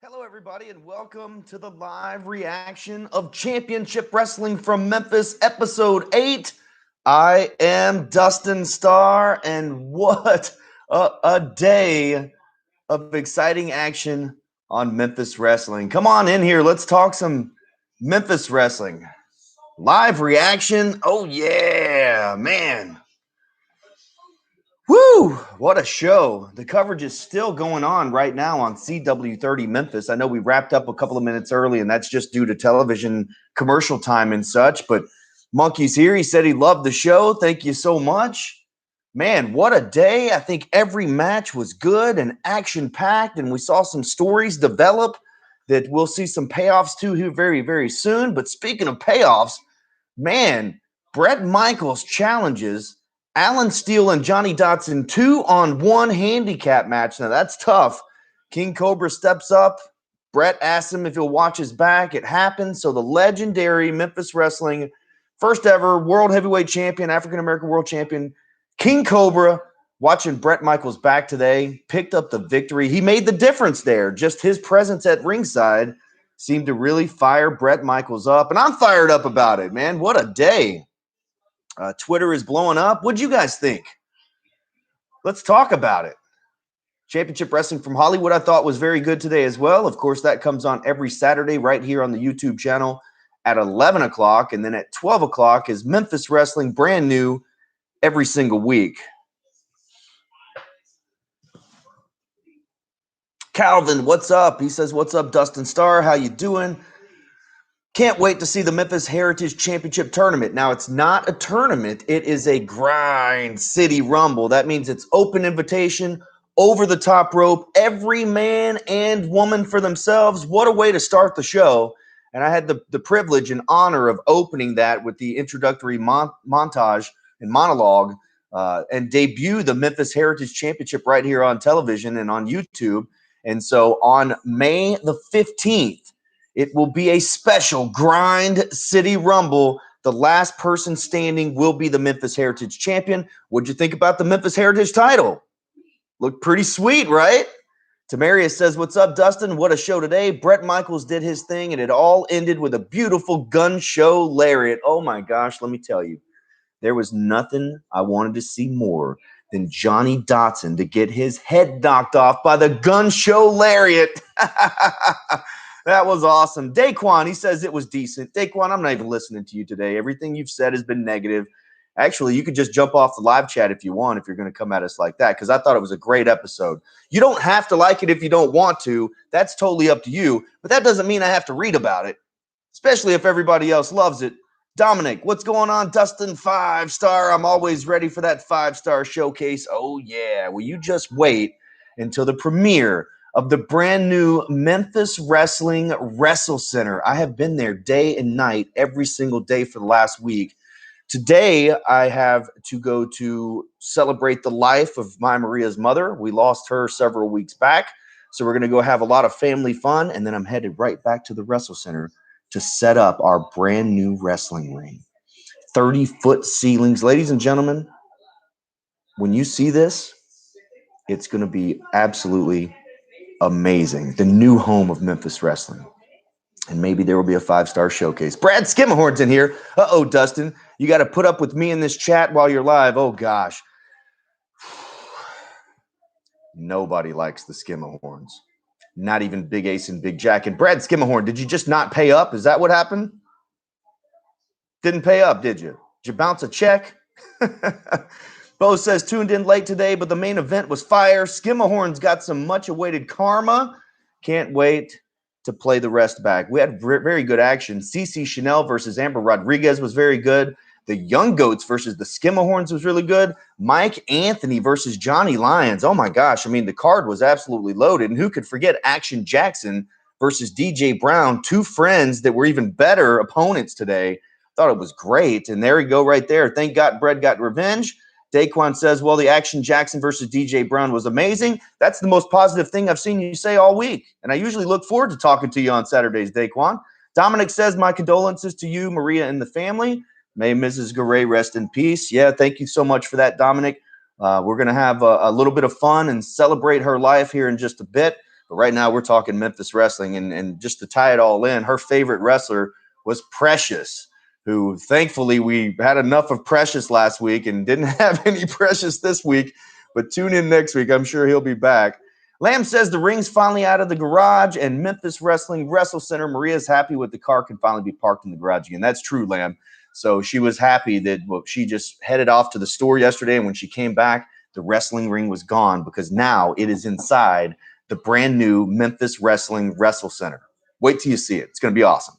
Hello, everybody, and welcome to the live reaction of Championship Wrestling from Memphis, Episode 8. I am Dustin Starr, and what a day of exciting action on Memphis Wrestling. Come on in here. Let's talk some Memphis Wrestling. Live reaction. Oh, yeah, man. Woo! What a show. The coverage is still going on right now on CW30 Memphis. I know we wrapped up a couple of minutes early, and that's just due to television commercial time and such. But Monkey's here. He said he loved the show. Thank you so much. Man, what a day. I think every match was good and action-packed, and we saw some stories develop that we'll see some payoffs to here very, very soon. But speaking of payoffs, man, Bret Michaels challenges Alan Steele and Johnny Dotson 2-on-1 handicap match. Now that's tough. King Cobra steps up. Bret asks him if he'll watch his back. It happens. So the legendary Memphis Wrestling first ever world heavyweight champion, African American world champion, King Cobra, watching Bret Michaels back today, picked up the victory. He made the difference there. Just his presence at ringside seemed to really fire Bret Michaels up. And I'm fired up about it, man. What a day. Twitter is blowing up. What'd you guys think? Let's talk about it. Championship Wrestling from Hollywood I thought was very good today as well. Of course, that comes on every Saturday right here on the YouTube channel at 11 o'clock. And then at 12 o'clock is Memphis Wrestling, brand new every single week. Calvin, what's up? He says, what's up, Dustin Starr? How you doing? Can't wait to see the Memphis Heritage Championship Tournament. Now, it's not a tournament. It is a grind city rumble. That means it's open invitation, over the top rope, every man and woman for themselves. What a way to start the show. And I had the privilege and honor of opening that with the introductory montage and monologue and debut the Memphis Heritage Championship right here on television and on YouTube. And so on May the 15th, it will be a special Grind City Rumble. The last person standing will be the Memphis Heritage Champion. What'd you think about the Memphis Heritage title? Looked pretty sweet, right? Tamarius says, what's up, Dustin? What a show today. Bret Michaels did his thing, and it all ended with a beautiful gun show lariat. Oh, my gosh, let me tell you. There was nothing I wanted to see more than Johnny Dotson to get his head knocked off by the gun show lariat. That was awesome. Daquan, he says it was decent. Daquan, I'm not even listening to you today. Everything you've said has been negative. Actually, you could just jump off the live chat if you want, if you're going to come at us like that, because I thought it was a great episode. You don't have to like it if you don't want to. That's totally up to you. But that doesn't mean I have to read about it, especially if everybody else loves it. Dominic, what's going on? Dustin, 5-star. I'm always ready for that 5-star showcase. Oh, yeah. Well, you just wait until the premiere of the brand new Memphis Wrestling Wrestle Center. I have been there day and night every single day for the last week. Today, I have to go to celebrate the life of my Maria's mother. We lost her several weeks back, so we're going to go have a lot of family fun, and then I'm headed right back to the Wrestle Center to set up our brand new wrestling ring. 30-foot ceilings. Ladies and gentlemen, when you see this, it's going to be absolutely amazing. The new home of Memphis Wrestling. And maybe there will be a 5-star showcase. Brad Skimmerhorn's in here. Uh-oh, Dustin. You got to put up with me in this chat while you're live. Oh, gosh. Nobody likes the Skimmerhorns. Not even Big Ace and Big Jack. And Brad Skimmerhorn, did you just not pay up? Is that what happened? Didn't pay up, did you? Did you bounce a check? Bo says, tuned in late today, but the main event was fire. Skimmerhorn's got some much-awaited karma. Can't wait to play the rest back. We had very good action. CC Chanel versus Amber Rodriguez was very good. The Young Goats versus the Skimmerhorns was really good. Mike Anthony versus Johnny Lyons. Oh, my gosh. I mean, the card was absolutely loaded. And who could forget Action Jackson versus DJ Brown, two friends that were even better opponents today. Thought it was great. And there we go right there. Thank God Brett got revenge. Daquan says, well, the Action Jackson versus DJ Brown was amazing. That's the most positive thing I've seen you say all week. And I usually look forward to talking to you on Saturdays, Daquan. Dominic says, my condolences to you, Maria, and the family. May Mrs. Garay rest in peace. Yeah, thank you so much for that, Dominic. We're going to have a little bit of fun and celebrate her life here in just a bit. But right now we're talking Memphis wrestling. And just to tie it all in, her favorite wrestler was Precious, who thankfully we had enough of Precious last week and didn't have any Precious this week. But tune in next week. I'm sure he'll be back. Lamb says the ring's finally out of the garage and Memphis Wrestling Wrestle Center. Maria's happy with the car can finally be parked in the garage again. That's true, Lamb. So she was happy that she just headed off to the store yesterday. And when she came back, the wrestling ring was gone because now it is inside the brand new Memphis Wrestling Wrestle Center. Wait till you see it. It's going to be awesome.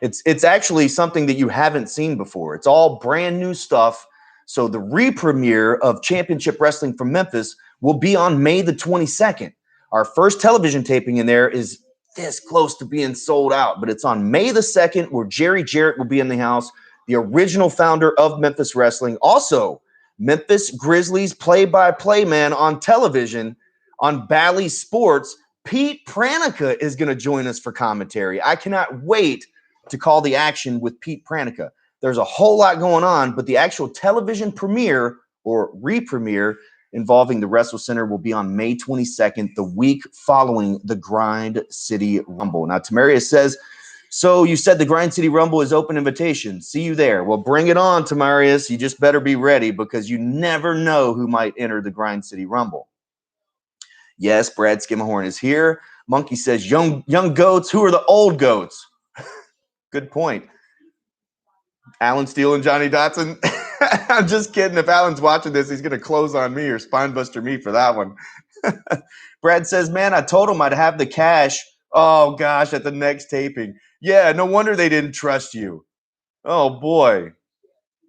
It's actually something that you haven't seen before. It's all brand new stuff. So the re-premiere of Championship Wrestling from Memphis will be on May the 22nd. Our first television taping in there is this close to being sold out, but it's on May the 2nd where Jerry Jarrett will be in the house, the original founder of Memphis Wrestling. Also, Memphis Grizzlies play-by-play man on television on Bally Sports. Pete Pranica is going to join us for commentary. I cannot wait to call the action with Pete Pranica. There's a whole lot going on, but the actual television premiere or re-premiere involving the Wrestle Center will be on May 22nd, the week following the Grind City Rumble. Now, Tamarius says, so you said the Grind City Rumble is open invitation. See you there. Well, bring it on, Tamarius. You just better be ready because you never know who might enter the Grind City Rumble. Yes, Brad Skimahorn is here. Monkey says, young goats. Who are the old goats? Good point. Alan Steele and Johnny Dotson. I'm just kidding. If Alan's watching this, he's going to close on me or spinebuster me for that one. Brad says, man, I told him I'd have the cash. Oh, gosh, at the next taping. Yeah, no wonder they didn't trust you. Oh, boy.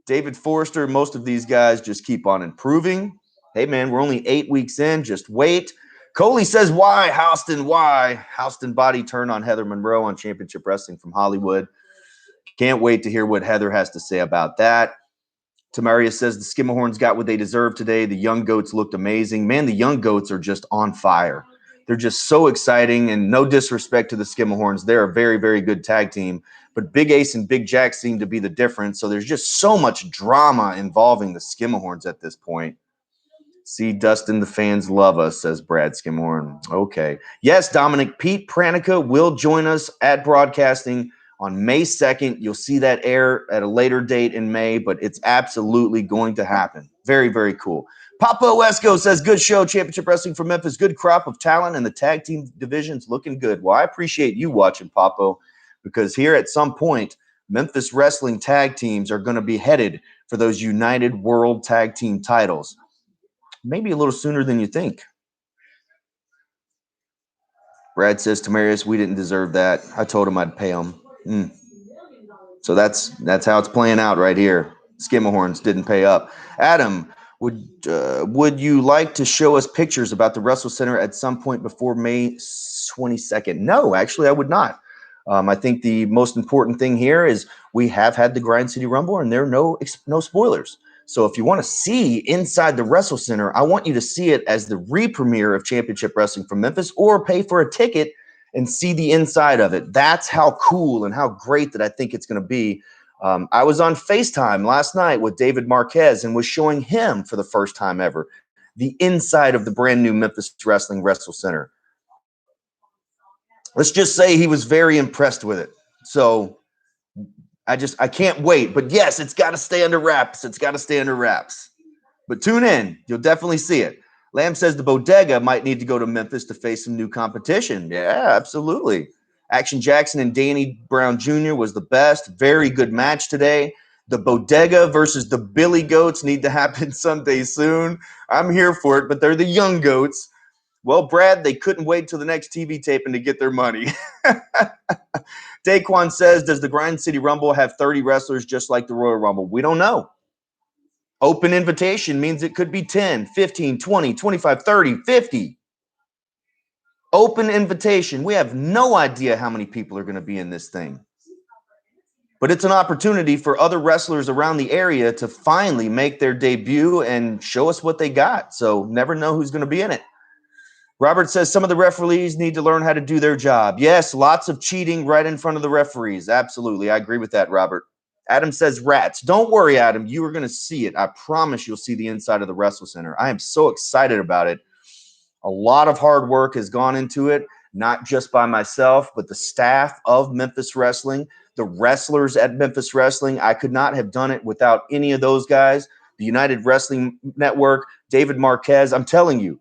David Forrester, most of these guys just keep on improving. Hey, man, we're only 8 weeks in. Just wait. Coley says, why, Houston, why? Houston body turn on Heather Monroe on Championship Wrestling from Hollywood. Can't wait to hear what Heather has to say about that. Tamaria says the Skimahorns got what they deserved today. The Young Goats looked amazing. Man, the Young Goats are just on fire. They're just so exciting, and no disrespect to the Skimahorns. They're a very, very good tag team. But Big Ace and Big Jack seem to be the difference. So there's just so much drama involving the Skimahorns at this point. See, Dustin, the fans love us, says Brad Skimahorn. Okay. Yes, Dominic, Pete Pranica will join us at broadcasting on May 2nd. You'll see that air at a later date in May, but it's absolutely going to happen. Very, very cool. Papa Wesco says, good show, Championship Wrestling from Memphis. Good crop of talent, and the tag team division's looking good. Well, I appreciate you watching, Papo, because here at some point, Memphis Wrestling tag teams are going to be headed for those United World Tag Team titles. Maybe a little sooner than you think. Brad says, Tamarius, we didn't deserve that. I told him I'd pay him. So that's how it's playing out right here. Skimahorns didn't pay up. Adam, would you like to show us pictures about the Wrestle Center at some point before May 22nd? No, actually, I would not. I think the most important thing here is we have had the Grind City Rumble, and there are no spoilers. So if you want to see inside the Wrestle Center, I want you to see it as the re-premiere of Championship Wrestling from Memphis, or pay for a ticket and see the inside of it. That's how cool and how great that I think it's going to be. I was on FaceTime last night with David Marquez and was showing him for the first time ever the inside of the brand new Memphis Wrestling Wrestle Center. Let's just say he was very impressed with it. So I can't wait. But yes, it's got to stay under wraps. It's got to stay under wraps. But tune in. You'll definitely see it. Lamb says the Bodega might need to go to Memphis to face some new competition. Yeah, absolutely. Action Jackson and Danny Brown Jr. was the best. Very good match today. The Bodega versus the Billy Goats need to happen someday soon. I'm here for it, but they're the Young Goats. Well, Brad, they couldn't wait till the next TV taping to get their money. Daquan says, does the Grind City Rumble have 30 wrestlers just like the Royal Rumble? We don't know. Open invitation means it could be 10, 15, 20, 25, 30, 50. Open invitation. We have no idea how many people are going to be in this thing. But it's an opportunity for other wrestlers around the area to finally make their debut and show us what they got. So never know who's going to be in it. Robert says some of the referees need to learn how to do their job. Yes, lots of cheating right in front of the referees. Absolutely. I agree with that, Robert. Adam says rats. Don't worry, Adam. You are going to see it. I promise you'll see the inside of the Wrestle Center. I am so excited about it. A lot of hard work has gone into it. not just by myself, but the staff of Memphis Wrestling, the wrestlers at Memphis Wrestling. I could not have done it without any of those guys. The United Wrestling Network, David Marquez. I'm telling you,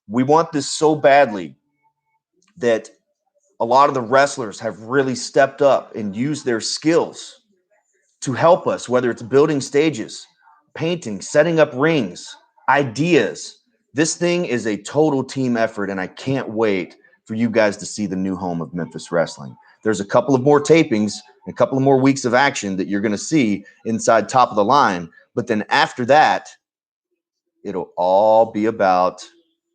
we want this so badly that a lot of the wrestlers have really stepped up and used their skills to help us, whether it's building stages, painting, setting up rings, ideas. This thing is a total team effort, and I can't wait for you guys to see the new home of Memphis Wrestling. There's a couple of more tapings, a couple of more weeks of action that you're going to see inside Top of the Line. But then after that, it'll all be about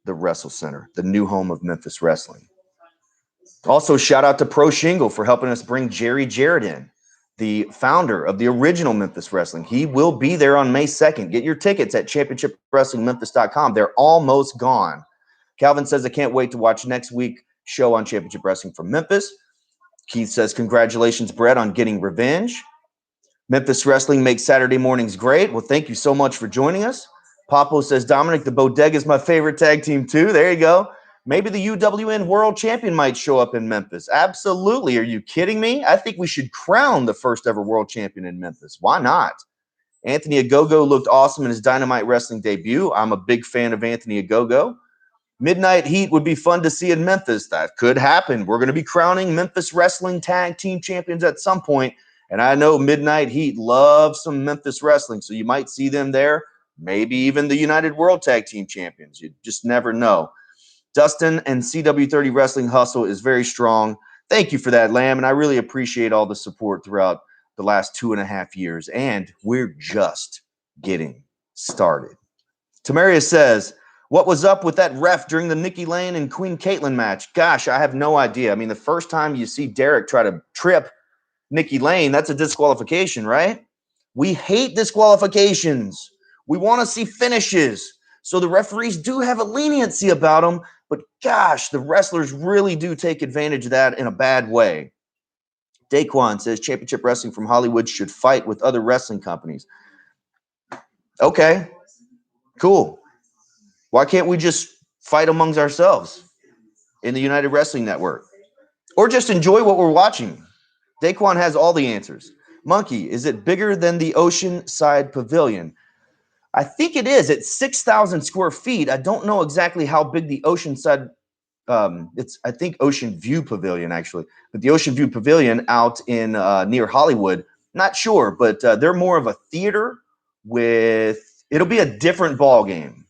the Wrestle Center, the new home of Memphis Wrestling. Also, shout out to Pro Shingle for helping us bring Jerry Jarrett in, the founder of the original Memphis Wrestling. He will be there on May 2nd. Get your tickets at championshipwrestlingmemphis.com. They're almost gone. Calvin says, I can't wait to watch next week's show on Championship Wrestling from Memphis. Keith says, congratulations, Brett, on getting revenge. Memphis Wrestling makes Saturday mornings great. Well, thank you so much for joining us. Papo says, Dominic, the Bodega is my favorite tag team too. There you go. Maybe the UWN World Champion might show up in Memphis. Absolutely. Are you kidding me? I think we should crown the first ever World Champion in Memphis. Why not? Anthony Ogogo looked awesome in his Dynamite Wrestling debut. I'm a big fan of Anthony Ogogo. Midnight Heat would be fun to see in Memphis. That could happen. We're going to be crowning Memphis Wrestling Tag Team Champions at some point. And I know Midnight Heat loves some Memphis Wrestling, so you might see them there. Maybe even the United World Tag Team Champions. You just never know. Dustin and CW30 Wrestling Hustle is very strong. Thank you for that, Lamb, and I really appreciate all the support throughout the last 2.5 years, and we're just getting started. Tamaria says, what was up with that ref during the Nikki Lane and Queen Caitlin match? Gosh, I have no idea. I mean, the first time you see Derek try to trip Nikki Lane, that's a disqualification, right? We hate disqualifications. We want to see finishes. So the referees do have a leniency about them, but gosh, the wrestlers really do take advantage of that in a bad way. Daquan says Championship Wrestling from Hollywood should fight with other wrestling companies. Okay, cool. Why can't we just fight amongst ourselves in the United Wrestling Network? Or just enjoy what we're watching? Daquan has all the answers. Monkey, is it bigger than the Oceanside Pavilion? I think it is. It's 6,000 square feet. I don't know exactly how big the Oceanside, it's, I think, Ocean View Pavilion, actually. But the Ocean View Pavilion out in near Hollywood, not sure, but they're more of a theater with, it'll be a different ball game.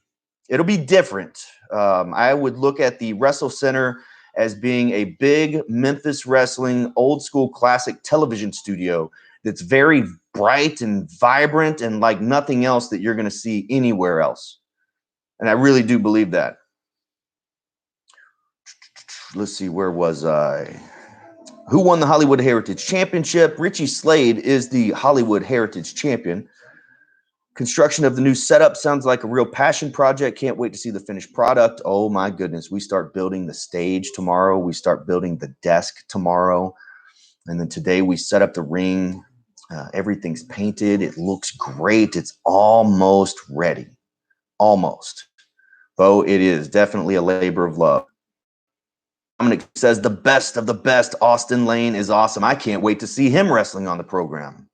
It'll be different. I would look at the Wrestle Center as being a big Memphis Wrestling old school classic television studio that's very bright and vibrant and like nothing else that you're going to see anywhere else. And I really do believe that. Let's see, where was I? Who won the Hollywood Heritage Championship? Richie Slade is the Hollywood Heritage Champion. Construction of the new setup sounds like a real passion project. Can't wait to see the finished product. Oh my goodness. We start building the stage tomorrow. We start building the desk tomorrow. And then today we set up the ring. Everything's painted. It looks great. It's almost ready. Almost. Bo, it is definitely a labor of love. Dominic says the best of the best. Austin Lane is awesome. I can't wait to see him wrestling on the program.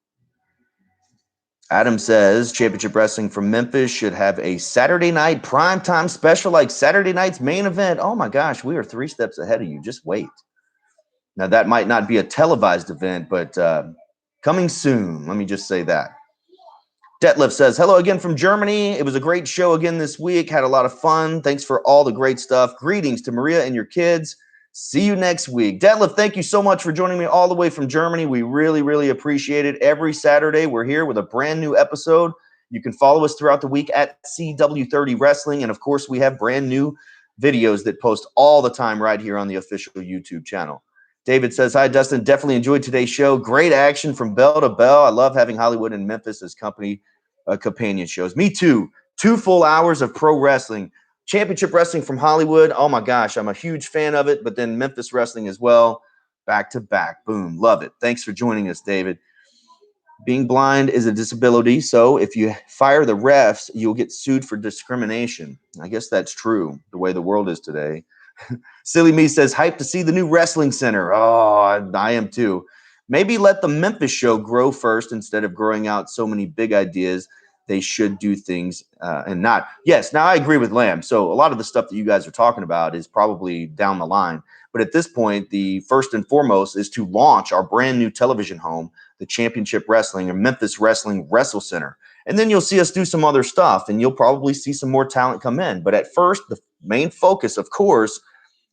Adam says Championship Wrestling from Memphis should have a Saturday night primetime special like Saturday night's main event. Oh my gosh, we are 3 steps ahead of you. Just wait. Now, that might not be a televised event, but coming soon. Let me just say that. Detlef says, hello again from Germany. It was a great show again this week. Had a lot of fun. Thanks for all the great stuff. Greetings to Maria and your kids. See you next week. Detlef, thank you so much for joining me all the way from Germany. We really, really appreciate it. Every Saturday, we're here with a brand new episode. You can follow us throughout the week at CW30 Wrestling. And, of course, we have brand new videos that post all the time right here on the official YouTube channel. David says, hi, Dustin. Definitely enjoyed today's show. Great action from bell to bell. I love having Hollywood and Memphis as companion shows. Me too. 2 full hours of pro wrestling. Championship Wrestling from Hollywood. Oh, my gosh. I'm a huge fan of it. But then Memphis Wrestling as well. Back to back. Boom. Love it. Thanks for joining us, David. Being blind is a disability. So if you fire the refs, you'll get sued for discrimination. I guess that's true, the way the world is today. Silly Me says, hype to see the new wrestling center. Oh, I am too. Maybe let the Memphis show grow first instead of growing out so many big ideas. They should do things and not. Yes, now I agree with Lamb. So a lot of the stuff that you guys are talking about is probably down the line. But at this point, the first and foremost is to launch our brand new television home, the Championship Wrestling or Memphis Wrestling Wrestle Center. And then you'll see us do some other stuff, and you'll probably see some more talent come in. But at first, the main focus, of course,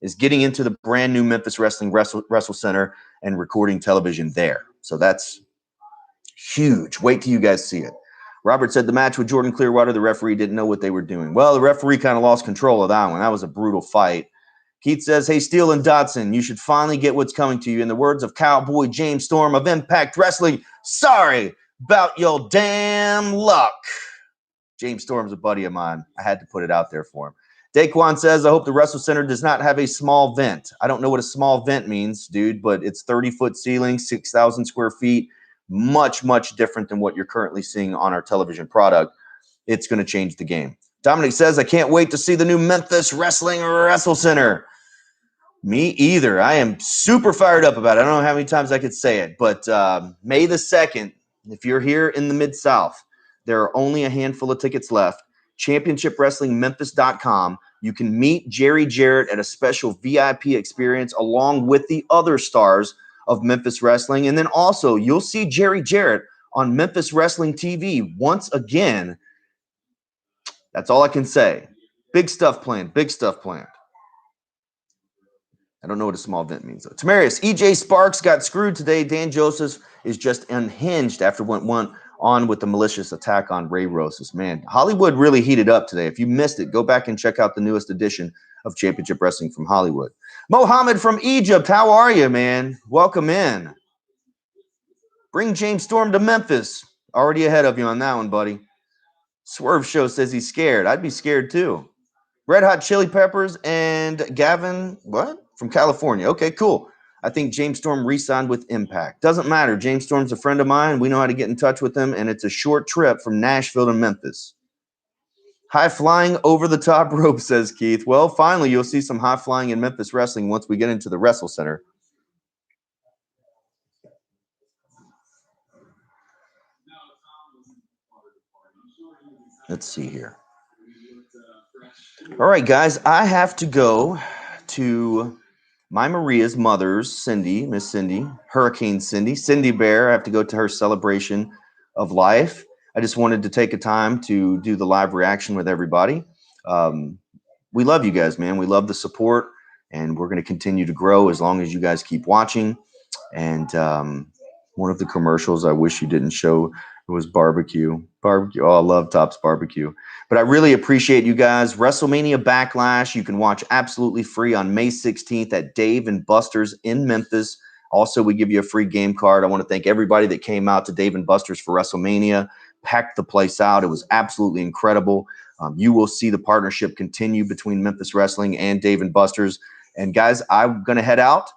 is getting into the brand new Memphis Wrestling Wrestle Center and recording television there. So that's huge. Wait till you guys see it. Robert said the match with Jordan Clearwater, the referee didn't know what they were doing. Well, the referee kind of lost control of that one. That was a brutal fight. Keith says, hey, Steele and Dotson, you should finally get what's coming to you. In the words of Cowboy James Storm of Impact Wrestling, sorry about your damn luck. James Storm's a buddy of mine. I had to put it out there for him. Daquan says, I hope the Wrestle Center does not have a small vent. I don't know what a small vent means, dude, but it's 30-foot ceiling, 6,000 square feet. Much, much different than what you're currently seeing on our television product. It's going to change the game. Dominic says, I can't wait to see the new Memphis Wrestling Wrestle Center. Me either. I am super fired up about it. I don't know how many times I could say it, but May the 2nd, if you're here in the Mid-South, there are only a handful of tickets left. ChampionshipWrestlingMemphis.com. You can meet Jerry Jarrett at a special VIP experience along with the other stars of Memphis Wrestling. And then also, you'll see Jerry Jarrett on Memphis Wrestling TV once again. That's all I can say. Big stuff planned. Big stuff planned. I don't know what a small vent means, though. Tamarius, EJ Sparks got screwed today. Dan Joseph is just unhinged after what went on with the malicious attack on Ray Rosas. Man, Hollywood really heated up today. If you missed it, go back and check out the newest edition of Championship Wrestling from Hollywood. Mohammed from Egypt, how are you, man? Welcome in. Bring James Storm to Memphis. Already ahead of you on that one, buddy. Swerve Show says he's scared. I'd be scared, too. Red Hot Chili Peppers and Gavin, what? From California. Okay, cool. I think James Storm re-signed with Impact. Doesn't matter. James Storm's a friend of mine. We know how to get in touch with him, and it's a short trip from Nashville to Memphis. High flying over the top rope, says Keith. Well, finally, you'll see some high flying in Memphis wrestling once we get into the Wrestle Center. Let's see here. All right, guys, I have to go to my Maria's mother's, Cindy, Miss Cindy, Hurricane Cindy, Cindy Bear. I have to go to her celebration of life. I just wanted to take a time to do the live reaction with everybody. We love you guys, man. We love the support, and we're going to continue to grow as long as you guys keep watching. And one of the commercials I wish you didn't show was barbecue. Barbecue. Oh, I love Top's Barbecue. But I really appreciate you guys. WrestleMania Backlash, you can watch absolutely free on May 16th at Dave & Buster's in Memphis. Also, we give you a free game card. I want to thank everybody that came out to Dave & Buster's for WrestleMania, packed the place out. It was absolutely incredible. You will see the partnership continue between Memphis Wrestling and Dave & Buster's. And guys, I'm going to head out.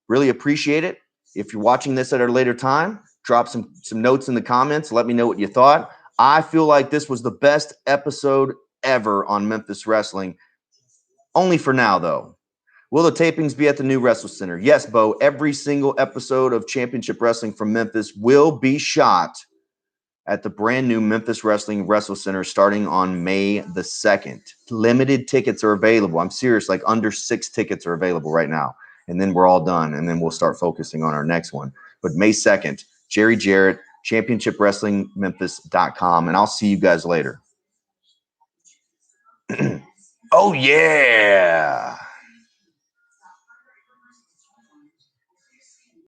Really appreciate it. If you're watching this at a later time, drop some notes in the comments. Let me know what you thought. I feel like this was the best episode ever on Memphis Wrestling. Only for now, though. Will the tapings be at the new Wrestle Center? Yes, Bo. Every single episode of Championship Wrestling from Memphis will be shot at the brand new Memphis Wrestling Wrestle Center starting on May the 2nd. Limited tickets are available. I'm serious, like under 6 tickets are available right now. And then we're all done, and then we'll start focusing on our next one. But May 2nd, Jerry Jarrett, ChampionshipWrestlingMemphis.com, and I'll see you guys later. Oh, yeah.